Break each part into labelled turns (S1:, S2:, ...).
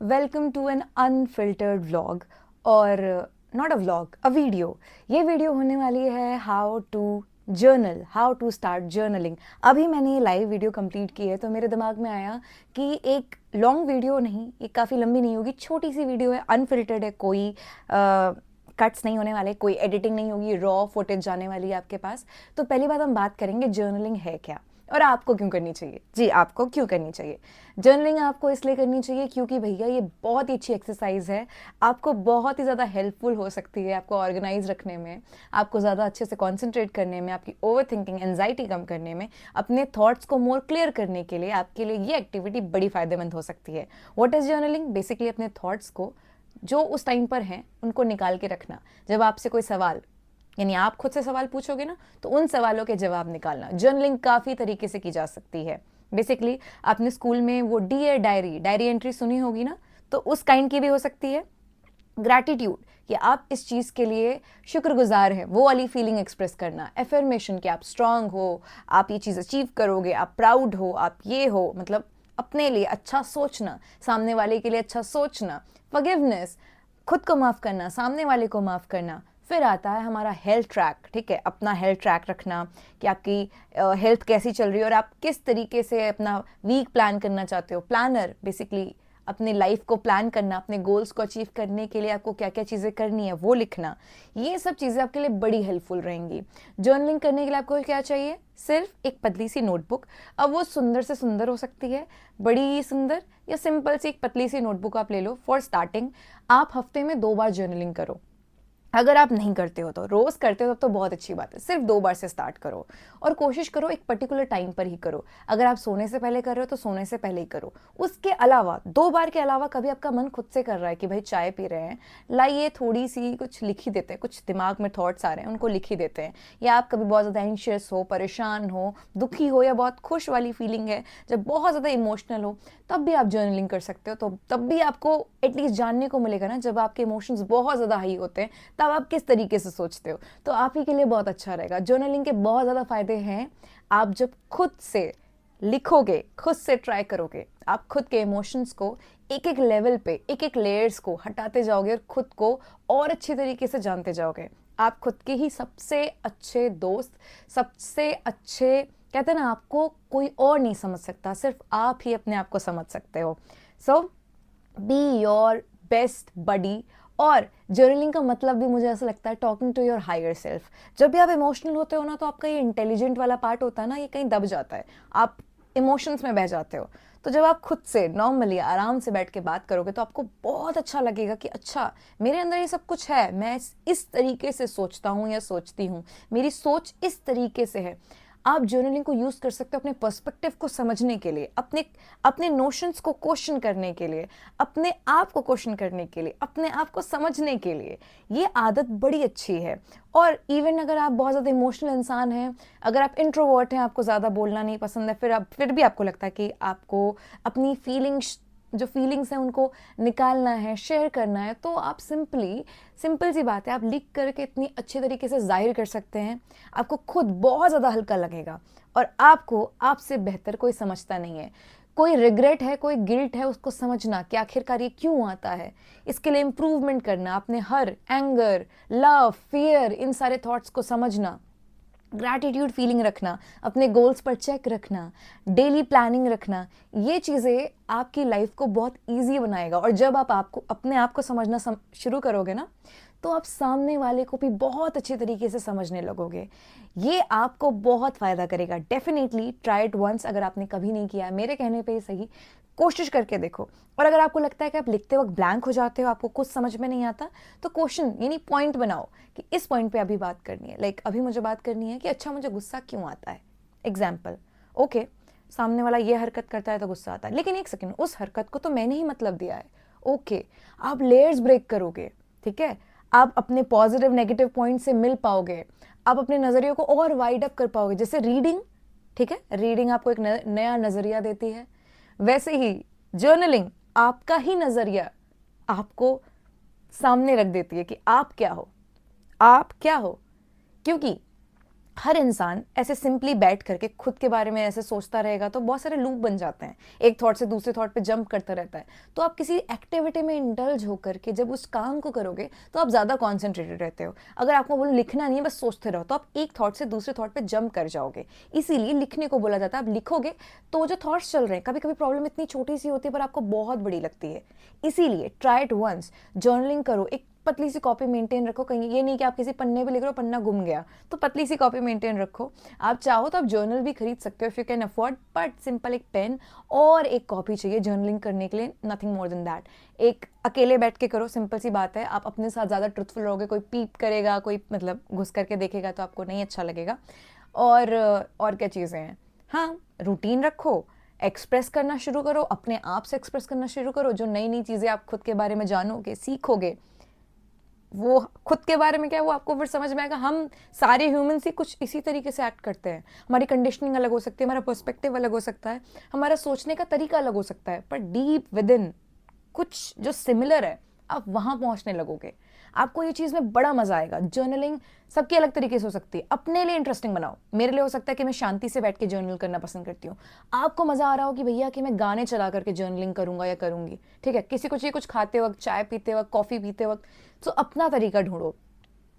S1: Welcome to an unfiltered vlog और not a vlog, a video. ये video होने वाली है how to journal, how to start journaling. अभी मैंने ये लाइव वीडियो कंप्लीट की है तो मेरे दिमाग में आया कि एक लॉन्ग वीडियो नहीं, ये काफ़ी लंबी नहीं होगी, छोटी सी वीडियो है, अनफिल्टर्ड है, कोई कट्स नहीं होने वाले, कोई एडिटिंग नहीं होगी, रॉ फुटेज जाने वाली है आपके पास। तो पहली बात हम बात करेंगे जर्नलिंग है क्या और आपको क्यों करनी चाहिए। जी, आपको क्यों करनी चाहिए जर्नलिंग? आपको इसलिए करनी चाहिए क्योंकि भैया ये बहुत ही अच्छी एक्सरसाइज है, आपको बहुत ही ज़्यादा हेल्पफुल हो सकती है आपको ऑर्गेनाइज रखने में, आपको ज़्यादा अच्छे से कॉन्सेंट्रेट करने में, आपकी ओवर थिंकिंग एंजाइटी कम करने में, अपने थॉट्स को मोर क्लियर करने के लिए आपके लिए ये एक्टिविटी बड़ी फ़ायदेमंद हो सकती है। What is journaling? बेसिकली अपने थॉट्स को जो उस टाइम पर हैं उनको निकाल के रखना। जब आपसे कोई सवाल, यानी आप खुद से सवाल पूछोगे ना, तो उन सवालों के जवाब निकालना। जर्नलिंग काफ़ी तरीके से की जा सकती है। बेसिकली आपने स्कूल में वो डियर डायरी एंट्री सुनी होगी ना, तो उस काइंड की भी हो सकती है। ग्रैटिट्यूड, कि आप इस चीज़ के लिए शुक्रगुजार हैं, वो वाली फीलिंग एक्सप्रेस करना। एफर्मेशन, कि आप स्ट्रांग हो, आप ये चीज़ अचीव करोगे, आप प्राउड हो, आप ये हो, मतलब अपने लिए अच्छा सोचना, सामने वाले के लिए अच्छा सोचना। फॉरगिवनेस, खुद को माफ़ करना, सामने वाले को माफ़ करना। फिर आता है हमारा हेल्थ ट्रैक, ठीक है, अपना हेल्थ ट्रैक रखना कि आपकी हेल्थ कैसी चल रही है और आप किस तरीके से अपना वीक प्लान करना चाहते हो। प्लानर, बेसिकली अपने लाइफ को प्लान करना, अपने गोल्स को अचीव करने के लिए आपको क्या क्या चीज़ें करनी है वो लिखना। ये सब चीज़ें आपके लिए बड़ी हेल्पफुल रहेंगी। जर्नलिंग करने के लिए आपको क्या चाहिए? सिर्फ एक पतली सी नोटबुक। अब वो सुंदर से सुंदर हो सकती है, बड़ी सुंदर, या सिंपल सी एक पतली सी नोटबुक आप ले लो। फॉर स्टार्टिंग आप हफ्ते में 2 बार जर्नलिंग करो। अगर आप नहीं करते हो तो रोज़ करते हो तब तो बहुत अच्छी बात है, सिर्फ 2 बार से स्टार्ट करो और कोशिश करो एक पर्टिकुलर टाइम पर ही करो। अगर आप सोने से पहले कर रहे हो तो सोने से पहले ही करो। उसके अलावा 2 बार के अलावा कभी आपका मन खुद से कर रहा है कि भाई चाय पी रहे हैं, लाइए थोड़ी सी कुछ लिख ही देते हैं, कुछ दिमाग में थॉट्स आ रहे हैं उनको लिख ही देते हैं। या आप कभी बहुत ज़्यादा एंशियस हो, परेशान हो, दुखी हो, या बहुत खुश वाली फीलिंग है, जब बहुत ज़्यादा इमोशनल हो, तब भी आप जर्नलिंग कर सकते हो। तो तब भी आपको एटलीस्ट जानने को मिलेगा ना, जब आपके इमोशंस बहुत ज़्यादा हाई होते हैं तब आप किस तरीके से सोचते हो। तो आप ही के लिए बहुत अच्छा रहेगा। जर्नलिंग के बहुत ज़्यादा फायदे हैं। आप जब खुद से लिखोगे, खुद से ट्राई करोगे, आप खुद के इमोशंस को एक एक लेवल पे, एक एक लेयर्स को हटाते जाओगे और खुद को और अच्छी तरीके से जानते जाओगे। आप खुद के ही सबसे अच्छे दोस्त, सबसे अच्छे, कहते हैं ना, आपको कोई और नहीं समझ सकता, सिर्फ आप ही अपने आप को समझ सकते हो। So be your best buddy. और जर्नलिंग का मतलब भी मुझे ऐसा लगता है talking to your higher self. जब भी आप इमोशनल होते हो ना, तो आपका ये इंटेलिजेंट वाला पार्ट होता है ना, ये कहीं दब जाता है, आप इमोशंस में बह जाते हो। तो जब आप खुद से नॉर्मली आराम से बैठ के बात करोगे तो आपको बहुत अच्छा लगेगा कि अच्छा, मेरे अंदर ये सब कुछ है, मैं इस तरीके से सोचता हूँ या सोचती हूँ, मेरी सोच इस तरीके से है। आप जर्नलिंग को यूज़ कर सकते हो अपने पर्सपेक्टिव को समझने के लिए, अपने अपने नोशंस को क्वेश्चन करने के लिए, अपने आप को क्वेश्चन करने के लिए, अपने आप को समझने के लिए। ये आदत बड़ी अच्छी है। और इवन अगर आप बहुत ज़्यादा इमोशनल इंसान हैं, अगर आप इंट्रोवर्ट हैं, आपको ज़्यादा बोलना नहीं पसंद है, फिर भी आपको लगता है कि आपको अपनी फीलिंग्स हैं उनको निकालना है, शेयर करना है, तो आप सिंपल सी बात है, आप लिख करके इतनी अच्छे तरीके से जाहिर कर सकते हैं। आपको खुद बहुत ज़्यादा हल्का लगेगा और आपको आपसे बेहतर कोई समझता नहीं है। कोई रिग्रेट है, कोई गिल्ट है, उसको समझना कि आखिरकार ये क्यों आता है, इसके लिए इम्प्रूवमेंट करना, अपने हर एंगर, लव, फियर, इन सारे थॉट्स को समझना, ग्रैटिट्यूड फीलिंग रखना, अपने गोल्स पर चेक रखना, डेली प्लानिंग रखना। ये चीज़ें आपकी लाइफ को बहुत इजी बनाएगा। और जब आप अपने आप को समझना शुरू करोगे ना, तो आप सामने वाले को भी बहुत अच्छे तरीके से समझने लगोगे। ये आपको बहुत फ़ायदा करेगा। Definitely try it once. अगर आपने कभी नहीं किया है, मेरे कहने पे ही सही, कोशिश करके देखो। और अगर आपको लगता है कि आप लिखते वक्त ब्लैंक हो जाते हो, आपको कुछ समझ में नहीं आता, तो क्वेश्चन यानी पॉइंट बनाओ कि इस पॉइंट पे अभी बात करनी है। लाइक अभी मुझे बात करनी है कि अच्छा, मुझे गुस्सा क्यों आता है। एग्जाम्पल, ओके, सामने वाला ये हरकत करता है तो गुस्सा आता है, लेकिन एक सेकेंड, उस हरकत को तो मैंने ही मतलब दिया है। ओके, आप लेयर्स ब्रेक करोगे, ठीक है, आप अपने पॉजिटिव नेगेटिव पॉइंट से मिल पाओगे, आप अपने नज़रिए को और वाइड अप कर पाओगे। जैसे रीडिंग, ठीक है, रीडिंग आपको एक नया नज़रिया देती है, वैसे ही जर्नलिंग आपका ही नज़रिया आपको सामने रख देती है कि आप क्या हो, आप क्या हो। क्योंकि हर इंसान ऐसे सिंपली बैठ करके खुद के बारे में ऐसे सोचता रहेगा तो बहुत सारे लूप बन जाते हैं, एक थॉट से दूसरे थॉट पे जंप करता रहता है। तो आप किसी एक्टिविटी में इंडल्ज होकर के जब उस काम को करोगे तो आप ज़्यादा कॉन्सेंट्रेटेड रहते हो। अगर आपको बोलो लिखना नहीं है बस सोचते रहो, तो आप एक थॉट से दूसरे थॉट पे जंप कर जाओगे। इसीलिए लिखने को बोला जाता है। आप लिखोगे तो जो थॉट्स चल रहे हैं, कभी कभी प्रॉब्लम इतनी छोटी सी होती है पर आपको बहुत बड़ी लगती है। इसीलिए ट्राई इट वंस, जर्नलिंग करो, एक पतली सी कॉपी मेंटेन रखो। कहीं ये नहीं कि आप किसी पन्ने पे लिख रहे हो, पन्ना गुम गया, तो पतली सी कॉपी मेंटेन रखो। आप चाहो तो आप जर्नल भी खरीद सकते हो if you can afford, but simple एक पेन और एक कॉपी चाहिए जर्नलिंग करने के लिए, नथिंग मोर देन दैट। एक अकेले बैठ के करो, सिंपल सी बात है। आप अपने साथ ज़्यादा ट्रुथफुल रहोगे, कोई पीप करेगा, कोई मतलब घुस करके देखेगा तो आपको नहीं अच्छा लगेगा। और क्या चीज़ें हैं, हाँ, रूटीन रखो, एक्सप्रेस करना शुरू करो, अपने आप से एक्सप्रेस करना शुरू करो। जो नई नई चीज़ें आप खुद के बारे में जानोगे, सीखोगे, वो खुद के बारे में क्या है वो आपको फिर समझ में आएगा। हम सारे ह्यूमंस ही कुछ इसी तरीके से एक्ट करते हैं। हमारी कंडीशनिंग अलग हो सकती है, हमारा पर्सपेक्टिव अलग हो सकता है, हमारा सोचने का तरीका अलग हो सकता है, पर डीप विद इन कुछ जो सिमिलर है, आप वहां पहुंचने लगोगे। आपको ये चीज़ में बड़ा मजा आएगा। जर्नलिंग सबकी अलग तरीके से हो सकती है, अपने लिए इंटरेस्टिंग बनाओ। मेरे लिए हो सकता है कि मैं शांति से बैठ के जर्नल करना पसंद करती हूँ। आपको मजा आ रहा हो कि भैया कि मैं गाने चला करके जर्नलिंग करूंगा या करूंगी, ठीक है। किसी को चाहिए कुछ खाते वक्त, चाय पीते वक्त, कॉफी पीते वक्त। तो अपना तरीका ढूंढो।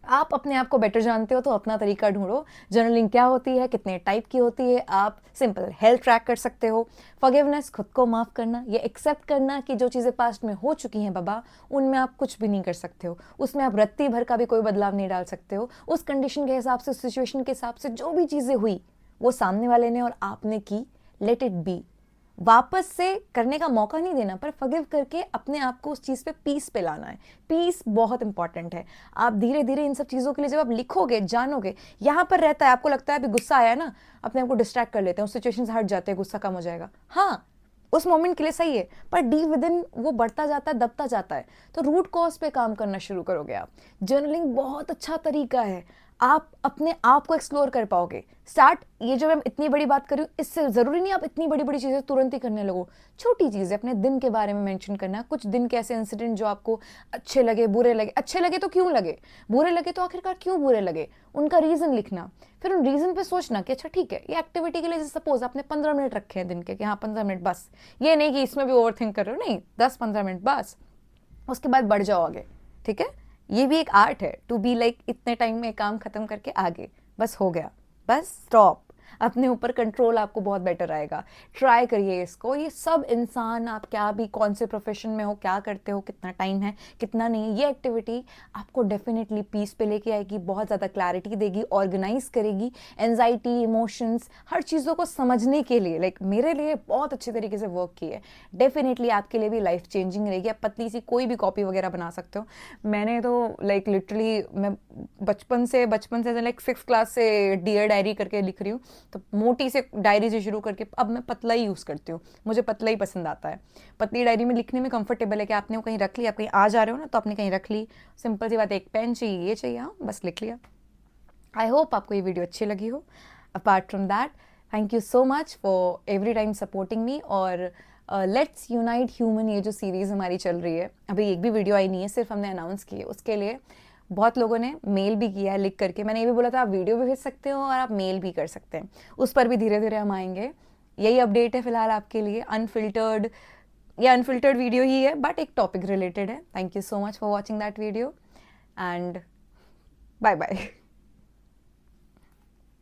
S1: आप अपने आप को बेटर जानते हो तो अपना तरीका ढूंढो। जर्नलिंग क्या होती है, कितने टाइप की होती है, आप सिंपल हेल्थ ट्रैक कर सकते हो। फॉरगिवनेस, खुद को माफ़ करना, ये एक्सेप्ट करना कि जो चीज़ें पास्ट में हो चुकी हैं बाबा, उनमें आप कुछ भी नहीं कर सकते हो, उसमें आप रत्ती भर का भी कोई बदलाव नहीं डाल सकते हो। उस कंडीशन के हिसाब से, सिचुएशन के हिसाब से जो भी चीज़ें हुई वो सामने वाले ने और आपने की, लेट इट बी। वापस से करने का मौका नहीं देना, पर फॉरगिव करके अपने आप को उस चीज़ पे पीस पे लाना है। पीस बहुत इंपॉर्टेंट है। आप धीरे धीरे इन सब चीज़ों के लिए जब आप लिखोगे, जानोगे, यहाँ पर रहता है, आपको लगता है अभी गुस्सा आया ना, अपने आप को डिस्ट्रैक्ट कर लेते हैं, उस सिचुएशन से हट जाते हैं, गुस्सा कम हो जाएगा। हाँ, उस मोमेंट के लिए सही है, पर डीप विद इन वो बढ़ता जाता है, दबता जाता है। तो रूट कॉज पे काम करना शुरू करोगे आप। जर्नलिंग बहुत अच्छा तरीका है, आप अपने आप को एक्सप्लोर कर पाओगे। स्टार्ट, ये जो मैं इतनी बड़ी बात कर रही हूँ, इससे ज़रूरी नहीं आप इतनी बड़ी बड़ी चीज़ें तुरंत ही करने लगो। छोटी चीज़ें अपने दिन के बारे में मेंशन करना, कुछ दिन के ऐसे इंसिडेंट जो आपको अच्छे लगे, बुरे लगे। अच्छे लगे तो क्यों लगे, बुरे लगे तो आखिरकार क्यों बुरे लगे, उनका रीज़न लिखना। फिर उन रीज़न पे सोचना कि अच्छा ठीक है, ये एक्टिविटी के लिए सपोज आपने 15 मिनट रखे हैं दिन के, कि हाँ 15 मिनट बस। ये नहीं कि इसमें भी ओवर थिंक कर रहे हो, नहीं, 10-15 मिनट बस। उसके बाद बढ़ जाओ आगे, ठीक है। ये भी एक आर्ट है, टू बी लाइक इतने टाइम में काम खत्म करके आगे, बस हो गया, बस स्टॉप। अपने ऊपर कंट्रोल आपको बहुत बेटर आएगा। ट्राई करिए इसको। ये सब इंसान, आप क्या भी कौन से प्रोफेशन में हो, क्या करते हो, कितना टाइम है, कितना नहीं, ये एक्टिविटी आपको डेफिनेटली पीस पे लेके आएगी, बहुत ज़्यादा क्लैरिटी देगी, ऑर्गेनाइज करेगी एंजाइटी, इमोशंस, हर चीज़ों को समझने के लिए। लाइक मेरे लिए बहुत अच्छे तरीके से वर्क की है। डेफिनेटली आपके लिए भी लाइफ चेंजिंग रहेगी। आप पतली सी कोई भी कॉपी वगैरह बना सकते हो। मैंने तो लाइक लिटरली मैं बचपन से लाइक 6th क्लास से डियर डायरी करके लिख रही हूँ। तो मोटी से डायरी से शुरू करके अब मैं पतला ही यूज़ करती हूँ, मुझे पतला ही पसंद आता है। पतली डायरी में लिखने में कंफर्टेबल है कि आपने वो कहीं रख ली, आप कहीं आ जा रहे हो ना तो आपने कहीं रख ली, सिंपल सी बात है, एक पेन चाहिए, ये चाहिए, हाँ बस लिख लिया। आई होप आपको ये वीडियो अच्छी लगी हो। Apart from that, thank you so much for every time supporting me. और लेट्स यूनाइट ह्यूमन, ये जो सीरीज़ हमारी चल रही है, अभी एक भी वीडियो आई नहीं है, सिर्फ हमने अनाउंस की है। उसके लिए बहुत लोगों ने मेल भी किया है लिख करके। मैंने ये भी बोला था आप वीडियो भी भेज सकते हो और आप मेल भी कर सकते हैं, उस पर भी धीरे धीरे हम आएंगे। यही अपडेट है फिलहाल आपके लिए, अनफिल्टर्ड, ये अनफिल्टर्ड वीडियो ही है बट एक टॉपिक रिलेटेड है। Thank you so much for watching that video and bye bye.